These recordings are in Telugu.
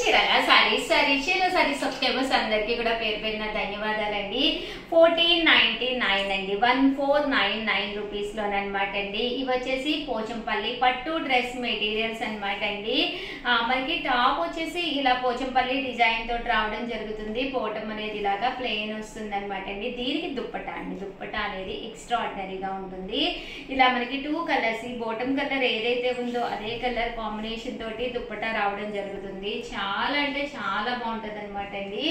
చీరల సారీస్ సబ్స్క్రైబర్స్ అందరికీ కూడా పేరు పేరున ధన్యవాదాలండి. 1499 అండి, 1499 రూపీస్ లోనమాట అండి. ఇవి వచ్చేసి పోచంపల్లి పట్టు డ్రెస్ మెటీరియల్స్ అనమాట అండి. మనకి టాప్ వచ్చేసి ఇలా పోచంపల్లి డిజైన్ తోటి రావడం జరుగుతుంది. పోటం అనేది ఇలాగా ప్లెయిన్ వస్తుంది అనమాట అండి. దీనికి దుప్పటా అండి, దుప్పటా అనేది ఎక్స్ట్రా ఆర్డినరీగా ఉంటుంది. ఇలా మనకి 2 కలర్స్, ఈ బాటమ్ కలర్ ఏదైతే ఉందో అదే కలర్ కాంబినేషన్ తోటి దుప్పటా రావడం జరుగుతుంది. చాలా అంటే చాలా బాగుంటది అనమాట అండి.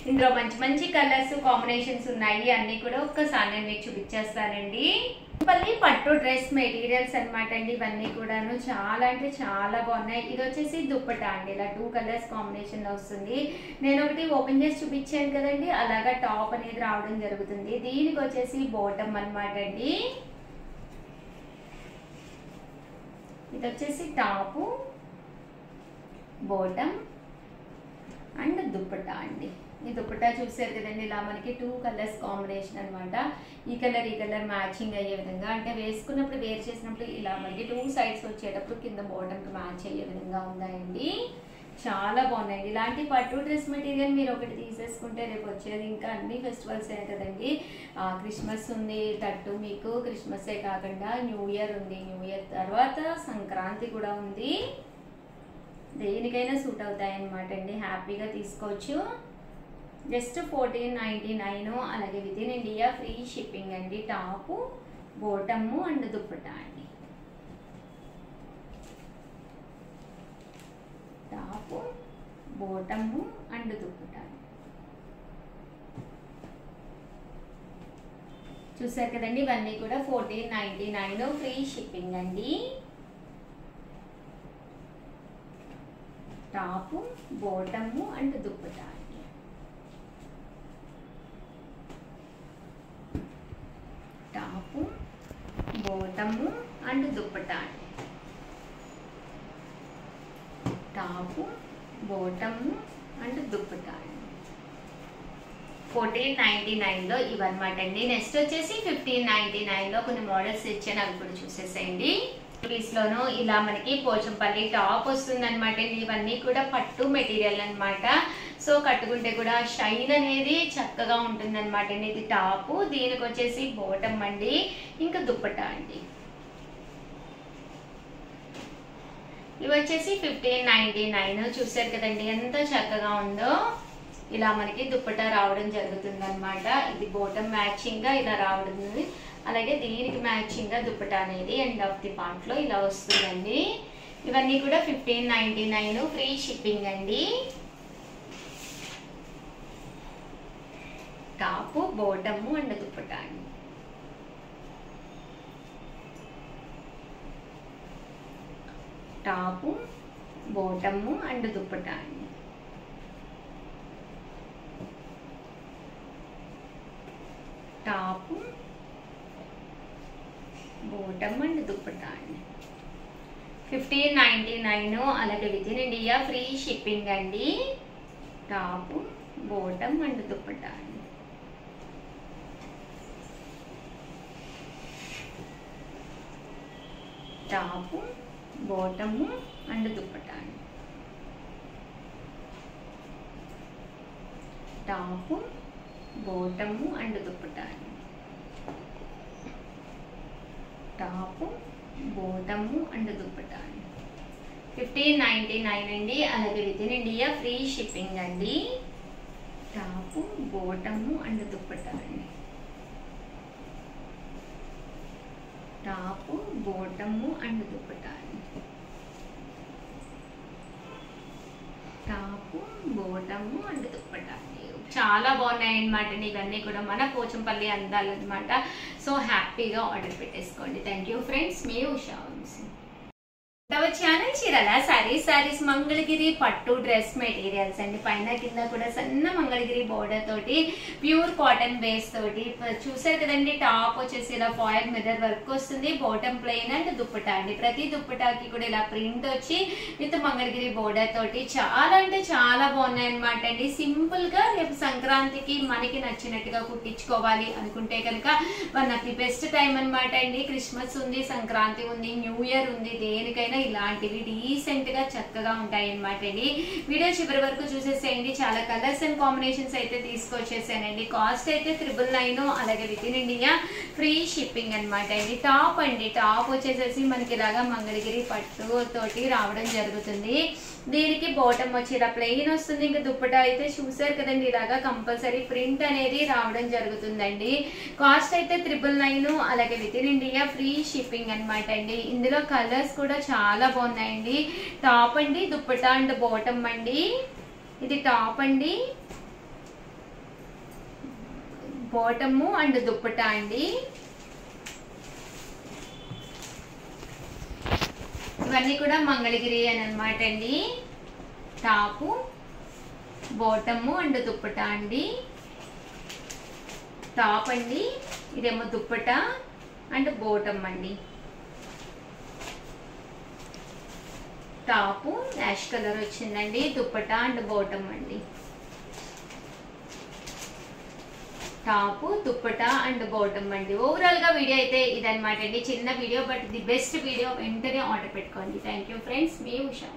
ఇందులో మంచి మంచి కలర్స్ కాంబినేషన్స్ ఉన్నాయి. అన్ని కూడా ఒక్కసారి నేను మీకు చూపించేస్తానండి. పల్లి పట్టు డ్రెస్ మెటీరియల్స్ అనమాట అండి. ఇవన్నీ కూడాను చాలా అంటే చాలా బాగున్నాయి. ఇది వచ్చేసి దుప్పటా అండి, ఇలా 2 కలర్స్ కాంబినేషన్ లో వస్తుంది. నేను ఒకటి ఓపెన్ చేసి చూపించాను కదండి, అలాగా టాప్ అనేది రావడం జరుగుతుంది. దీనికి వచ్చేసి బాటమ్ అనమాట అండి. ఇది వచ్చేసి టాపు, బాటమ్ అండ్ దుప్పటా అండి. ఈ దుప్పటా చూసారు కదండి, ఇలా మనకి 2 కలర్స్ కాంబినేషన్ అనమాట. ఈ కలర్ మ్యాచింగ్ అయ్యే విధంగా, అంటే వేసుకున్నప్పుడు వేర్ చేసినప్పుడు ఇలా మనకి 2 సైడ్స్ వచ్చేటప్పుడు కింద బాటమ్కి మ్యాచ్ అయ్యే విధంగా ఉన్నాయండి. చాలా బాగున్నాయండి. ఇలాంటి పట్టు డ్రెస్ మెటీరియల్ మీరు ఒకటి తీసేసుకుంటే రేపు వచ్చేది ఇంకా అన్ని ఫెస్టివల్స్ కదండి. క్రిస్మస్ ఉంది, తట్టు మీకు క్రిస్మసే కాకుండా న్యూ ఇయర్ ఉంది, న్యూ ఇయర్ తర్వాత సంక్రాంతి కూడా ఉంది. దేనికైనా సూట్ అవుతాయి అన్నమాట అండి. హ్యాపీగా తీసుకోవచ్చు. జస్ట్ 1499, అలాగే with in India free shipping అండి. టాపు, బాటము అండ్ దుప్పటా అండి. Top, bottom and dupatta. చూసారు కదండి, ఇవన్నీ కూడా 1499 ఫ్రీ షిప్పింగ్ అండి. టాపు, బాటము అండ్ దుప్పటా అండి. టాపు, బాటము అండ్ దుప్పటా అండి. టాపు, బాటము అండ్ దుప్పటా అండి. 1499లో ఇవన్నమాట అండి. నెక్స్ట్ వచ్చేసి 1599లో కొన్ని మోడల్స్ ఇచ్చాను, అవి కూడా చూసేసేయండి. లోను ఇలా మనకి పోచంపల్లి టాప్ వస్తుంది అనమాట. ఇవన్నీ కూడా పట్టు మెటీరియల్ అనమాట. సో కట్టుకుంటే కూడా షైన్ అనేది చక్కగా ఉంటుంది అనమాట అండి. ఇది టాపు, దీనికి వచ్చేసి బాటమ్ అండి, ఇంకా దుప్పటా అండి. ఇవి వచ్చేసి 1599. చూసారు కదండి ఎంత చక్కగా ఉందో. ఇలా మనకి దుప్పటా రావడం జరుగుతుంది అనమాట. ఇది బాటమ్ మ్యాచింగ్ గా ఇలా రావడం, అలాగే దీనికి మ్యాచింగ్ గా దుప్పటా అనేది ఎండ్ ఆఫ్ ది పార్ట్ లో ఇలా వస్తుందండి. ఇవన్నీ కూడా 1599 ఫ్రీ షిప్పింగ్ అండి. టాపు, బాటము అండ్ దుప్పటా అండి. టాపు, బాటము అండ్ దుప్పటా అండి. టాపు, బాటమ్ అండ్ దుప్పటా అండి. 1599, అలాగే with in India free shipping అండి. టాపు, బాటమ్ అండ్ దుప్పటా అండి. టాపు, బాటము అండ్ దుప్పటా అండి. టాపు, బాటము అండ్ దుప్పటా అండి. టాపు, బాటము అండ్ దుప్పటా అండి. 1599 అండి, అలాగే with in India free shipping అండి. టాపు, బాటము అండ్ దుప్పటా అండి. టాపు, బాటము అండ్ దుప్పటా అండి. టాపు, బాటము అండ్ దుప్పటా అండి. చాలా బాగున్నాయి అన్నమాట. ఇవన్నీ కూడా మన పోచంపల్లి అందాలు అనమాట. సో హ్యాపీగా ఆర్డర్ పెట్టేసుకోండి. థ్యాంక్ యూ ఫ్రెండ్స్, మీ ఉషా వంశీ. ఛానల్ చీరల సారీస్ మంగళగిరి పట్టు డ్రెస్ మెటీరియల్స్ అండి. పైన కింద కూడా సన్న మంగళగిరి బోర్డర్ తోటి ప్యూర్ కాటన్ బేస్ తోటి చూసారు కదండి. టాప్ వచ్చేసి ఇలా ఫాయిల్ మిర్రర్ వర్క్ వస్తుంది, బాటమ్ ప్లెయిన్ అండ్ దుప్పటా అండి. ప్రతి దుప్పటాకి కూడా ఇలా ప్రింట్ వచ్చి విత్ మంగళగిరి బోర్డర్ తోటి చాలా అంటే చాలా బాగున్నాయి అనమాట అండి. సింపుల్ గా రేపు సంక్రాంతికి మనకి నచ్చినట్టుగా కుట్టించుకోవాలి అనుకుంటే కనుక one of the best time అనమాట అండి. క్రిస్మస్ ఉంది, సంక్రాంతి ఉంది, న్యూ ఇయర్ ఉంది, దేనికైనా ఇలా లాంటివి డీసెంట్ గా చక్కగా ఉంటాయి అన్నమాట అండి. వీడియో చివరి వరకు చూసేసేయండి. చాలా కలర్స్ అండ్ కాంబినేషన్స్ అయితే తీసుకొచ్చేసానండి. కాస్ట్ అయితే 999, అలాగే with in India free shipping అనమాట అండి. టాప్ అండి, టాప్ వచ్చేసేసి మనకి ఇలాగా మంగళగిరి పట్టు తోటి రావడం జరుగుతుంది. దీనికి బాటమ్ వచ్చి ఇలా ప్లెయిన్ వస్తుంది. ఇంకా దుప్పటా అయితే చూసారు కదండి, ఇలాగా కంపల్సరీ ప్రింట్ అనేది రావడం జరుగుతుందండి. కాస్ట్ అయితే 999, అలాగే with in India free shipping అనమాట అండి. ఇందులో కలర్స్ కూడా చాలా బాగున్నాయండి. టాప్ అండి, దుప్పటా అండ్ బాటమ్ అండి. ఇది టాప్ అండి, బాటమ్ అండ్ దుప్పటా అండి. ఇవన్నీ కూడా మంగళగిరి అని అనమాట అండి. టాపు, బాటము అండ్ దుప్పటా అండి. టాప్ అండి, ఇదేమో దుప్పటా అండ్ బాటమ్ అండి. టాపు యాష్ కలర్ వచ్చిందండి, దుప్పటా అండ్ బాటమ్ అండి. టాపు, దుప్పటా అండ్ బాటమ్ అండి. ఓవరాల్ గా వీడియో అయితే ఇదనమాట అండి. చిన్న video but the best video. వెంటనే ఆర్డర్ పెట్టుకోండి. థ్యాంక్ యూ ఫ్రెండ్స్, మీ ఉషా.